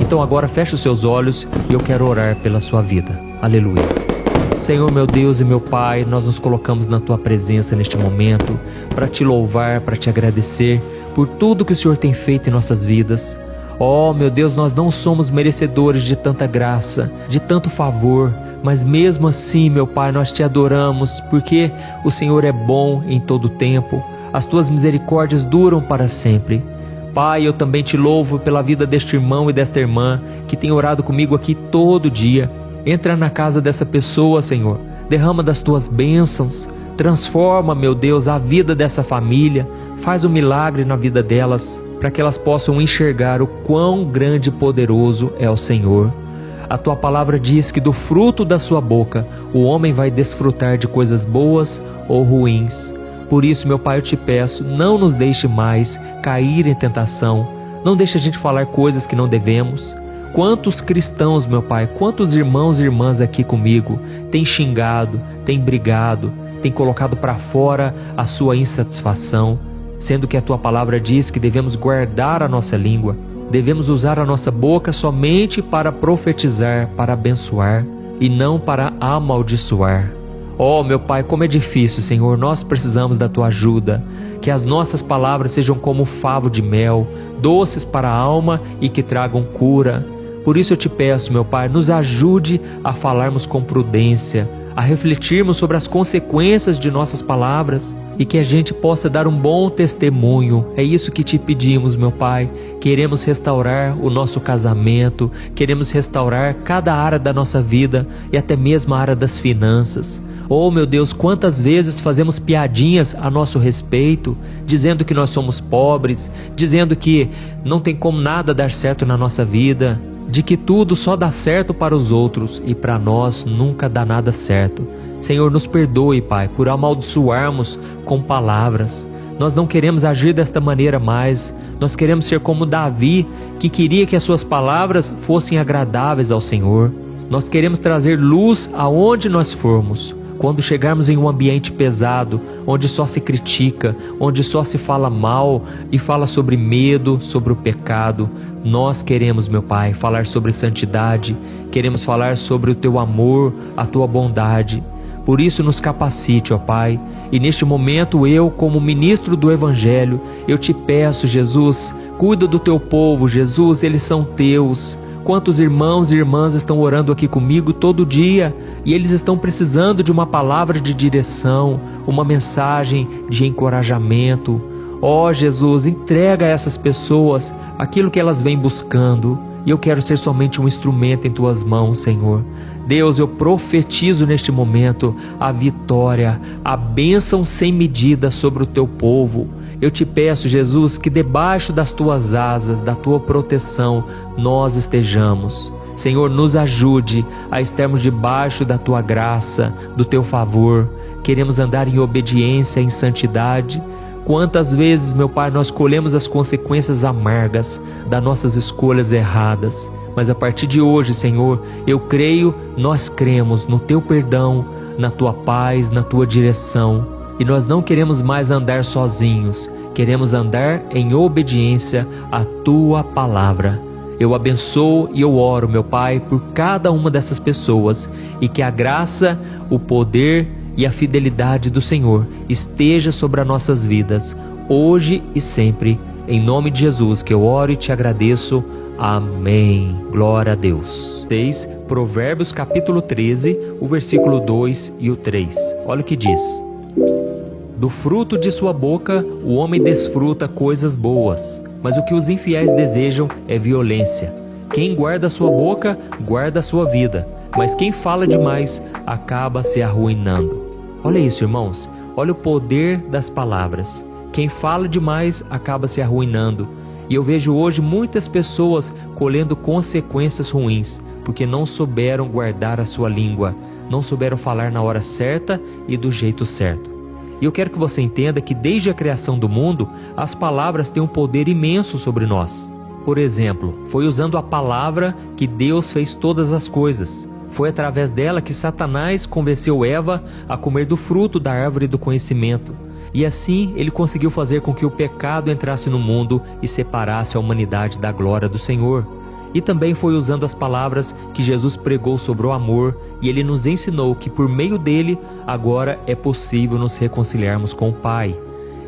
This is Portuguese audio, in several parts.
Então agora feche os seus olhos e eu quero orar pela sua vida. Aleluia. Senhor, meu Deus e meu Pai, nós nos colocamos na Tua presença neste momento para Te louvar, para Te agradecer por tudo que o Senhor tem feito em nossas vidas. Oh, meu Deus, nós não somos merecedores de tanta graça, de tanto favor, mas mesmo assim, meu Pai, nós Te adoramos, porque o Senhor é bom em todo o tempo, as Tuas misericórdias duram para sempre. Pai, eu também Te louvo pela vida deste irmão e desta irmã que tem orado comigo aqui todo dia. Entra na casa dessa pessoa, Senhor, derrama das Tuas bênçãos, transforma, meu Deus, a vida dessa família, faz um milagre na vida delas, para que elas possam enxergar o quão grande e poderoso é o Senhor. A Tua palavra diz que do fruto da sua boca o homem vai desfrutar de coisas boas ou ruins. Por isso, meu Pai, eu Te peço, não nos deixe mais cair em tentação, não deixe a gente falar coisas que não devemos. Quantos cristãos, meu Pai, quantos irmãos e irmãs aqui comigo têm xingado, têm brigado, têm colocado para fora a sua insatisfação, sendo que a Tua palavra diz que devemos guardar a nossa língua, devemos usar a nossa boca somente para profetizar, para abençoar e não para amaldiçoar. Oh, meu Pai, como é difícil, Senhor, nós precisamos da Tua ajuda, que as nossas palavras sejam como favo de mel, doces para a alma e que tragam cura. Por isso eu Te peço, meu Pai, nos ajude a falarmos com prudência, a refletirmos sobre as consequências de nossas palavras e que a gente possa dar um bom testemunho. É isso que Te pedimos, meu Pai. Queremos restaurar o nosso casamento, queremos restaurar cada área da nossa vida e até mesmo a área das finanças. Oh, meu Deus, quantas vezes fazemos piadinhas a nosso respeito, dizendo que nós somos pobres, dizendo que não tem como nada dar certo na nossa vida, de que tudo só dá certo para os outros e para nós nunca dá nada certo. Senhor, nos perdoe, Pai, por amaldiçoarmos com palavras. Nós não queremos agir desta maneira mais. Nós queremos ser como Davi, que queria que as suas palavras fossem agradáveis ao Senhor. Nós queremos trazer luz aonde nós formos. Quando chegarmos em um ambiente pesado, onde só se critica, onde só se fala mal e fala sobre medo, sobre o pecado, nós queremos, meu Pai, falar sobre santidade, queremos falar sobre o Teu amor, a Tua bondade. Por isso nos capacite, ó Pai, e neste momento eu, como ministro do Evangelho, eu Te peço, Jesus, cuida do Teu povo, Jesus, eles são Teus. Quantos irmãos e irmãs estão orando aqui comigo todo dia e eles estão precisando de uma palavra de direção, uma mensagem de encorajamento. Ó Jesus, entrega a essas pessoas aquilo que elas vêm buscando e eu quero ser somente um instrumento em Tuas mãos, Senhor. Deus, eu profetizo neste momento a vitória, a bênção sem medida sobre o Teu povo. Eu Te peço, Jesus, que debaixo das Tuas asas, da Tua proteção, nós estejamos. Senhor, nos ajude a estarmos debaixo da Tua graça, do Teu favor. Queremos andar em obediência, em santidade. Quantas vezes, meu Pai, nós colhemos as consequências amargas das nossas escolhas erradas. Mas a partir de hoje, Senhor, eu creio, nós cremos no Teu perdão, na Tua paz, na Tua direção. E nós não queremos mais andar sozinhos, queremos andar em obediência à Tua palavra. Eu abençoo e eu oro, meu Pai, por cada uma dessas pessoas e que a graça, o poder e a fidelidade do Senhor esteja sobre as nossas vidas, hoje e sempre. Em nome de Jesus que eu oro e Te agradeço. Amém. Glória a Deus. 6. Provérbios capítulo 13, o versículo 2 e o 3. Olha o que diz. Do fruto de sua boca o homem desfruta coisas boas, mas o que os infiéis desejam é violência. Quem guarda sua boca, guarda a sua vida, mas quem fala demais acaba se arruinando. Olha isso, irmãos, olha o poder das palavras. Quem fala demais acaba se arruinando. E eu vejo hoje muitas pessoas colhendo consequências ruins, porque não souberam guardar a sua língua, não souberam falar na hora certa e do jeito certo. E eu quero que você entenda que desde a criação do mundo, as palavras têm um poder imenso sobre nós. Por exemplo, foi usando a palavra que Deus fez todas as coisas. Foi através dela que Satanás convenceu Eva a comer do fruto da árvore do conhecimento. E assim ele conseguiu fazer com que o pecado entrasse no mundo e separasse a humanidade da glória do Senhor. E também foi usando as palavras que Jesus pregou sobre o amor, e Ele nos ensinou que por meio dele, agora é possível nos reconciliarmos com o Pai.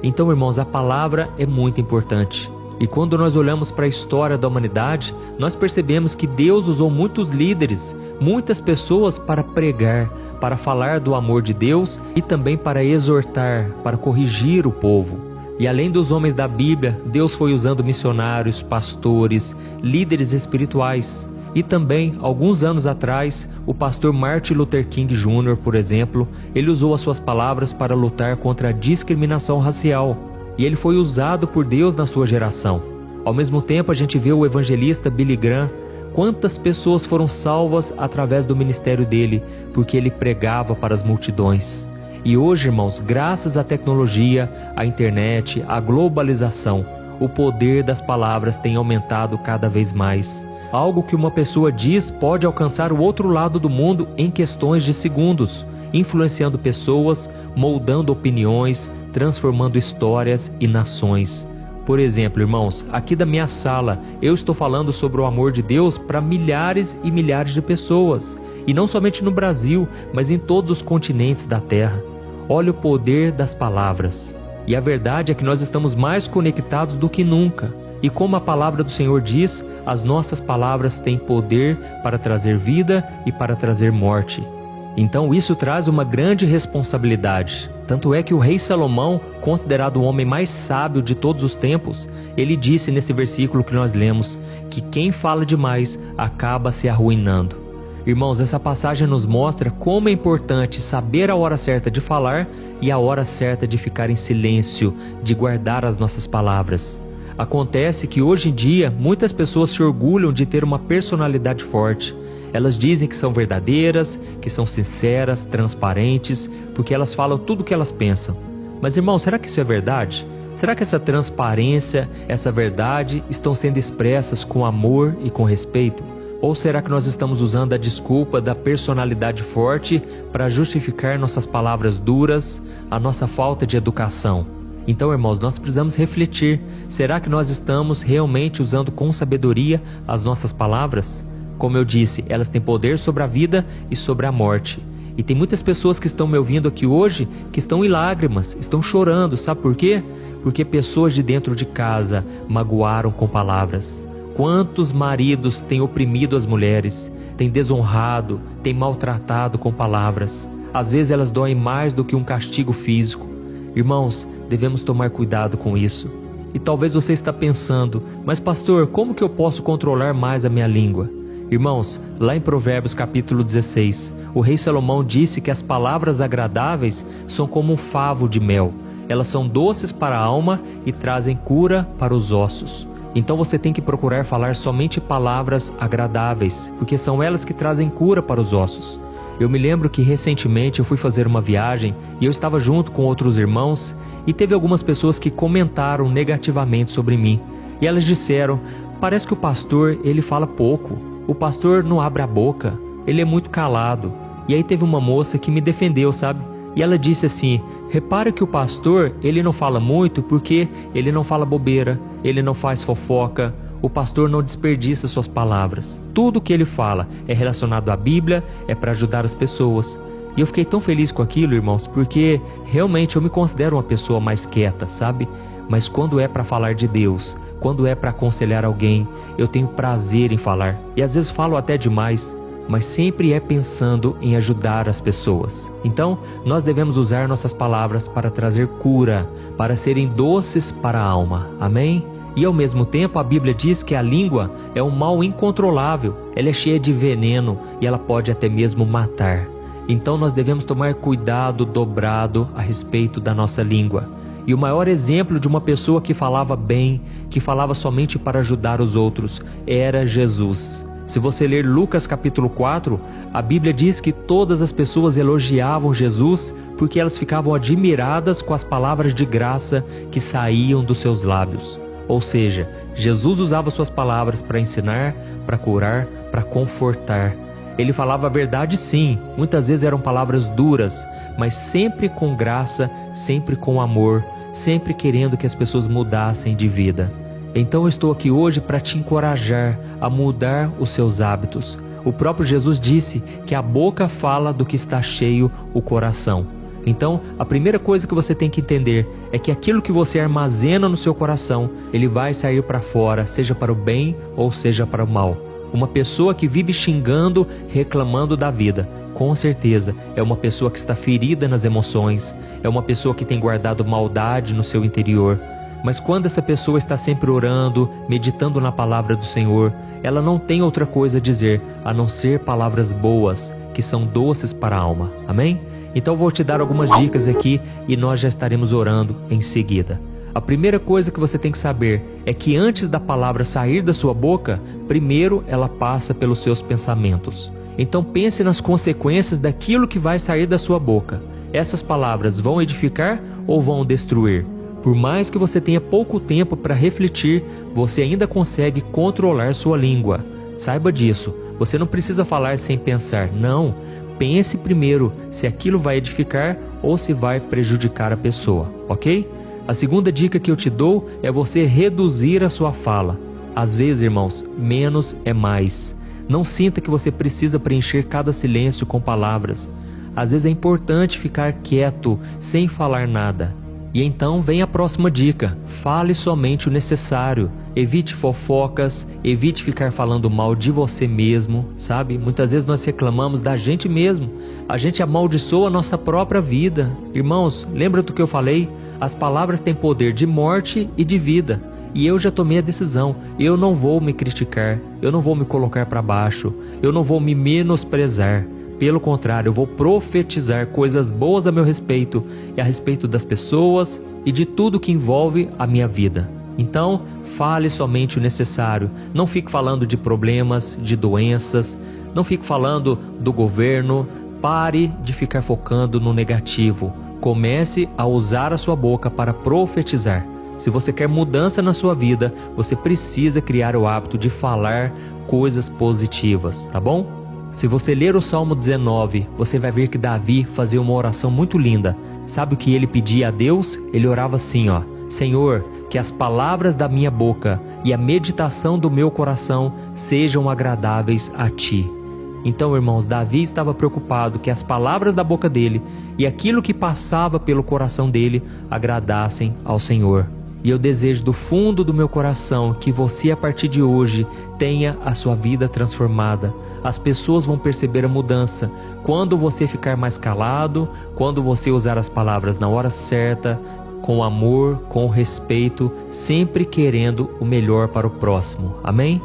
Então, irmãos, a palavra é muito importante. E quando nós olhamos para a história da humanidade, nós percebemos que Deus usou muitos líderes, muitas pessoas para pregar, para falar do amor de Deus e também para exortar, para corrigir o povo. E além dos homens da Bíblia, Deus foi usando missionários, pastores, líderes espirituais. E também, alguns anos atrás, o pastor Martin Luther King Jr., por exemplo, ele usou as suas palavras para lutar contra a discriminação racial. E ele foi usado por Deus na sua geração. Ao mesmo tempo, a gente vê o evangelista Billy Graham. Quantas pessoas foram salvas através do ministério dele, porque ele pregava para as multidões. E hoje, irmãos, graças à tecnologia, à internet, à globalização, o poder das palavras tem aumentado cada vez mais. Algo que uma pessoa diz pode alcançar o outro lado do mundo em questões de segundos, influenciando pessoas, moldando opiniões, transformando histórias e nações. Por exemplo, irmãos, aqui da minha sala, eu estou falando sobre o amor de Deus para milhares e milhares de pessoas. E não somente no Brasil, mas em todos os continentes da Terra. Olha o poder das palavras. E a verdade é que nós estamos mais conectados do que nunca. E como a palavra do Senhor diz, as nossas palavras têm poder para trazer vida e para trazer morte. Então isso traz uma grande responsabilidade. Tanto é que o rei Salomão, considerado o homem mais sábio de todos os tempos, ele disse nesse versículo que nós lemos, que quem fala demais acaba se arruinando. Irmãos, essa passagem nos mostra como é importante saber a hora certa de falar e a hora certa de ficar em silêncio, de guardar as nossas palavras. Acontece que hoje em dia muitas pessoas se orgulham de ter uma personalidade forte. Elas dizem que são verdadeiras, que são sinceras, transparentes, porque elas falam tudo o que elas pensam. Mas, irmão, será que isso é verdade? Será que essa transparência, essa verdade estão sendo expressas com amor e com respeito? Ou será que nós estamos usando a desculpa da personalidade forte para justificar nossas palavras duras, a nossa falta de educação? Então, irmãos, nós precisamos refletir. Será que nós estamos realmente usando com sabedoria as nossas palavras? Como eu disse, elas têm poder sobre a vida e sobre a morte. E tem muitas pessoas que estão me ouvindo aqui hoje que estão em lágrimas, estão chorando. Sabe por quê? Porque pessoas de dentro de casa magoaram com palavras. Quantos maridos têm oprimido as mulheres, têm desonrado, têm maltratado com palavras? Às vezes elas doem mais do que um castigo físico. Irmãos, devemos tomar cuidado com isso. E talvez você está pensando, mas pastor, como que eu posso controlar mais a minha língua? Irmãos, lá em Provérbios capítulo 16, o rei Salomão disse que as palavras agradáveis são como um favo de mel. Elas são doces para a alma e trazem cura para os ossos. Então você tem que procurar falar somente palavras agradáveis, porque são elas que trazem cura para os ossos. Eu me lembro que recentemente eu fui fazer uma viagem e eu estava junto com outros irmãos e teve algumas pessoas que comentaram negativamente sobre mim. E elas disseram, parece que o pastor, ele fala pouco. O pastor não abre a boca, ele é muito calado. E aí teve uma moça que me defendeu, sabe? E ela disse assim, repare que o pastor, ele não fala muito porque ele não fala bobeira, ele não faz fofoca, o pastor não desperdiça suas palavras. Tudo que ele fala é relacionado à Bíblia, é para ajudar as pessoas. E eu fiquei tão feliz com aquilo, irmãos, porque realmente eu me considero uma pessoa mais quieta, sabe? Mas quando é para falar de Deus, quando é para aconselhar alguém, eu tenho prazer em falar. E às vezes falo até demais, mas sempre é pensando em ajudar as pessoas. Então, nós devemos usar nossas palavras para trazer cura, para serem doces para a alma. Amém? E ao mesmo tempo, a Bíblia diz que a língua é um mal incontrolável. Ela é cheia de veneno e ela pode até mesmo matar. Então, nós devemos tomar cuidado dobrado a respeito da nossa língua. E o maior exemplo de uma pessoa que falava bem, que falava somente para ajudar os outros, era Jesus. Se você ler Lucas capítulo 4, a Bíblia diz que todas as pessoas elogiavam Jesus porque elas ficavam admiradas com as palavras de graça que saíam dos seus lábios. Ou seja, Jesus usava suas palavras para ensinar, para curar, para confortar. Ele falava a verdade sim, muitas vezes eram palavras duras, mas sempre com graça, sempre com amor, sempre querendo que as pessoas mudassem de vida. Então eu estou aqui hoje para te encorajar a mudar os seus hábitos. O próprio Jesus disse que a boca fala do que está cheio o coração. Então, a primeira coisa que você tem que entender é que aquilo que você armazena no seu coração, ele vai sair para fora, seja para o bem ou seja para o mal. Uma pessoa que vive xingando, reclamando da vida, com certeza é uma pessoa que está ferida nas emoções, é uma pessoa que tem guardado maldade no seu interior. Mas quando essa pessoa está sempre orando, meditando na palavra do Senhor, ela não tem outra coisa a dizer a não ser palavras boas, que são doces para a alma. Amém? Então vou te dar algumas dicas aqui e nós já estaremos orando em seguida. A primeira coisa que você tem que saber é que antes da palavra sair da sua boca, primeiro ela passa pelos seus pensamentos. Então pense nas consequências daquilo que vai sair da sua boca. Essas palavras vão edificar ou vão destruir? Por mais que você tenha pouco tempo para refletir, você ainda consegue controlar sua língua. Saiba disso, você não precisa falar sem pensar, não. Pense primeiro se aquilo vai edificar ou se vai prejudicar a pessoa, ok? A segunda dica que eu te dou é você reduzir a sua fala. Às vezes, irmãos, menos é mais. Não sinta que você precisa preencher cada silêncio com palavras. Às vezes é importante ficar quieto, sem falar nada. E então vem a próxima dica: fale somente o necessário. Evite fofocas, evite ficar falando mal de você mesmo, sabe? Muitas vezes nós reclamamos da gente mesmo, a gente amaldiçoa a nossa própria vida. Irmãos, lembra do que eu falei? As palavras têm poder de morte e de vida. E eu já tomei a decisão, eu não vou me criticar, eu não vou me colocar para baixo, eu não vou me menosprezar. Pelo contrário, eu vou profetizar coisas boas a meu respeito e a respeito das pessoas e de tudo que envolve a minha vida. Então, fale somente o necessário. Não fique falando de problemas, de doenças, não fique falando do governo. Pare de ficar focando no negativo. Comece a usar a sua boca para profetizar. Se você quer mudança na sua vida, você precisa criar o hábito de falar coisas positivas, tá bom? Se você ler o Salmo 19, você vai ver que Davi fazia uma oração muito linda. Sabe o que ele pedia a Deus? Ele orava assim, ó: Senhor, que as palavras da minha boca e a meditação do meu coração sejam agradáveis a Ti. Então, irmãos, Davi estava preocupado que as palavras da boca dele e aquilo que passava pelo coração dele agradassem ao Senhor. E eu desejo do fundo do meu coração que você, a partir de hoje, tenha a sua vida transformada. As pessoas vão perceber a mudança quando você ficar mais calado, quando você usar as palavras na hora certa, com amor, com respeito, sempre querendo o melhor para o próximo. Amém?